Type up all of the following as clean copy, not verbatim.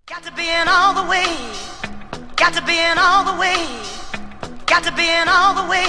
Got to be in all the way. Got to be in all the way. Got to be in all the way.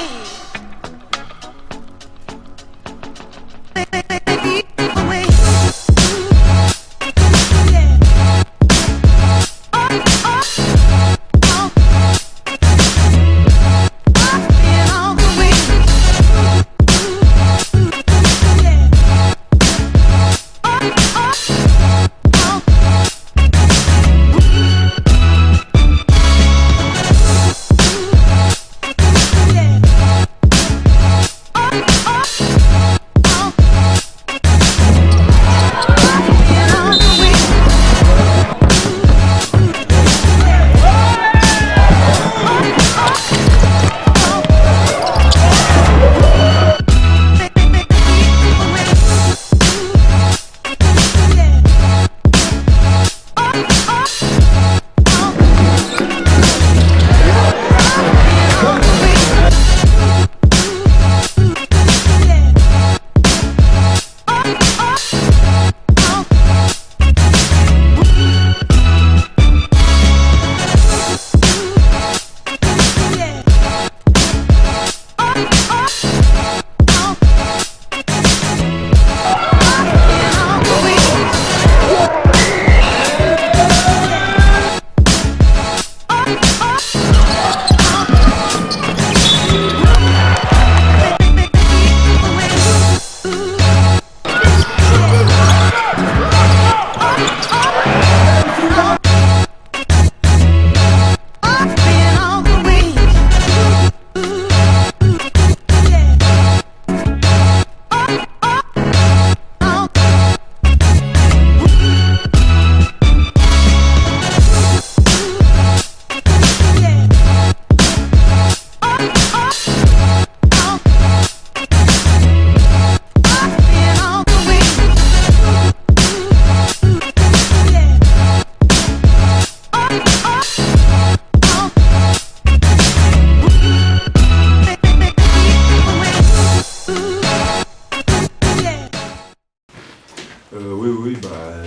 Oui,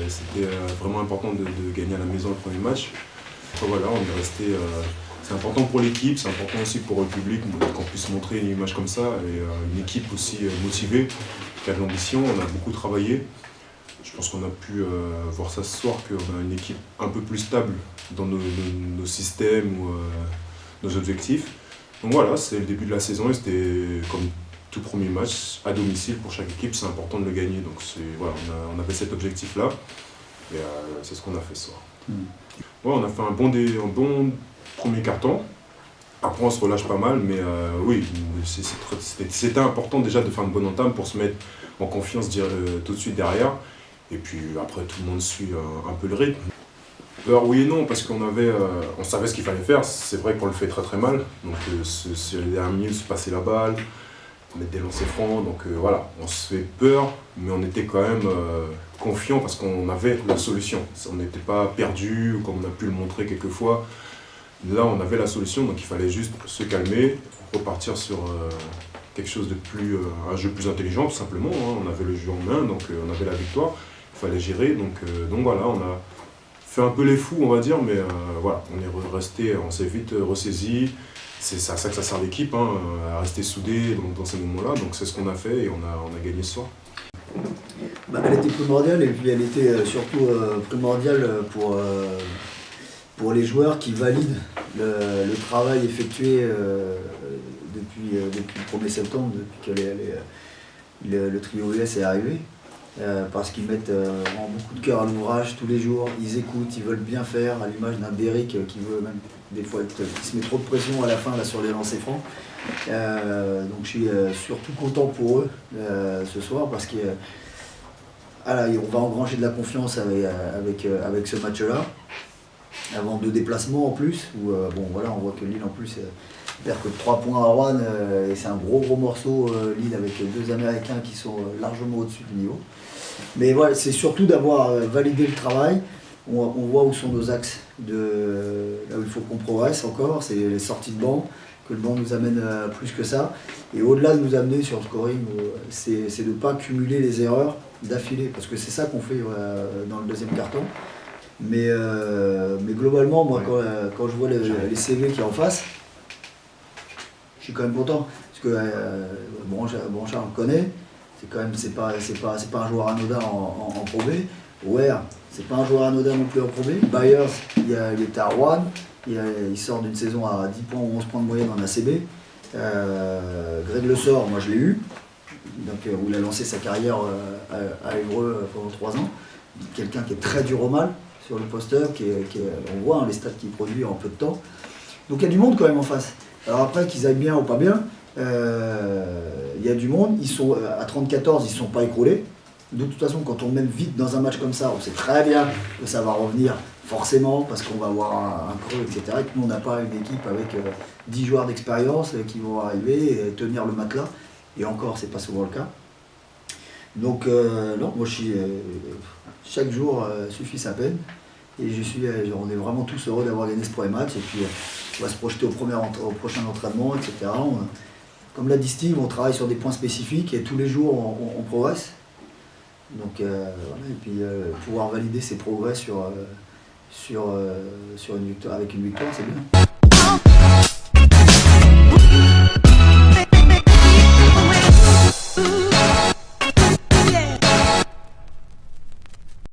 c'était vraiment important de gagner à la maison le premier match. Après, voilà, on est resté. C'est important pour l'équipe, c'est important aussi pour le public qu'on puisse montrer une image comme ça et une équipe aussi motivée, qui a de l'ambition. On a beaucoup travaillé. Je pense qu'on a pu voir ça ce soir, qu'on a une équipe un peu plus stable dans nos systèmes ou nos objectifs. Donc voilà, c'est le début de la saison et c'était comme tout premier match à domicile pour chaque équipe, c'est important de le gagner. Donc voilà, on avait cet objectif-là et c'est ce qu'on a fait ce soir. Ouais, on a fait un bon premier carton. Après, on se relâche pas mal, mais oui, c'était important déjà de faire une bonne entame pour se mettre en confiance tout de suite derrière. Et puis après, tout le monde suit un peu le rythme. Alors oui et non, parce qu'on savait ce qu'il fallait faire. C'est vrai qu'on le fait très très mal. Donc sur les dernières minutes, se passer la balle, mettre des lancers francs. Donc voilà, on se fait peur, mais on était quand même confiant parce qu'on avait la solution. On n'était pas perdu, comme on a pu le montrer quelquefois. Là, on avait la solution, donc il fallait juste se calmer, repartir sur quelque chose de plus, un jeu plus intelligent, tout simplement. On avait le jeu en main, donc on avait la victoire. Il fallait gérer, donc voilà, on a fait un peu les fous, on va dire, mais voilà, on s'est vite ressaisi. C'est à ça que ça sert l'équipe, à rester soudé dans ces moments-là. Donc c'est ce qu'on a fait et on a gagné ce soir. Elle était primordiale et puis elle était surtout primordiale pour les joueurs qui valident le travail effectué depuis le 1er septembre, depuis que le trio US est arrivé. Parce qu'ils mettent beaucoup de cœur à l'ouvrage tous les jours, ils écoutent, ils veulent bien faire, à l'image d'un Derrick qui veut même des fois qui se met trop de pression à la fin là, sur les lancers francs. Donc je suis surtout content pour eux ce soir parce qu'on va engranger de la confiance avec ce match-là, avant 2 déplacements en plus, où on voit que Lille en plus perd que 3 points à Rouen, et c'est un gros morceau, Lille, avec 2 Américains qui sont largement au-dessus du niveau. Mais voilà, c'est surtout d'avoir validé le travail. On voit où sont nos axes, là où il faut qu'on progresse encore, c'est les sorties de banc, que le banc nous amène plus que ça. Et au-delà de nous amener sur le scoring, c'est de ne pas cumuler les erreurs d'affilée, parce que c'est ça qu'on fait dans le deuxième carton. Mais globalement, moi, quand je vois les CV qui est en face, je suis quand même content. Parce que Branchard, on le connaît, c'est pas un joueur anodin en Pro B. Ware, c'est pas un joueur anodin non plus en Pro B. Byers, il était à Rouen, il sort d'une saison à 10 points ou 11 points de moyenne en ACB. Greg Le Sort, moi je l'ai eu, donc, où il a lancé sa carrière à Évreux pendant 3 ans. Quelqu'un qui est très dur au mal sur le poster, on voit les stats qu'il produit en peu de temps. Donc il y a du monde quand même en face. Alors après, qu'ils aillent bien ou pas bien, il y a du monde. Ils sont à 34, ils ne sont pas écroulés. De toute façon, quand on mène vite dans un match comme ça, on sait très bien que ça va revenir forcément parce qu'on va avoir un creux, etc. Et que nous, on n'a pas une équipe avec 10 joueurs d'expérience qui vont arriver et tenir le matelas. Et encore, c'est pas souvent le cas. Donc, non, moi, chaque jour suffit sa peine. Et on est vraiment tous heureux d'avoir gagné ce premier match. Et puis, on va se projeter au prochain entraînement, etc. Comme l'a dit Steve, on travaille sur des points spécifiques et tous les jours, on progresse. Donc, voilà, et puis pouvoir valider ses progrès sur une victoire, avec une victoire, c'est bien.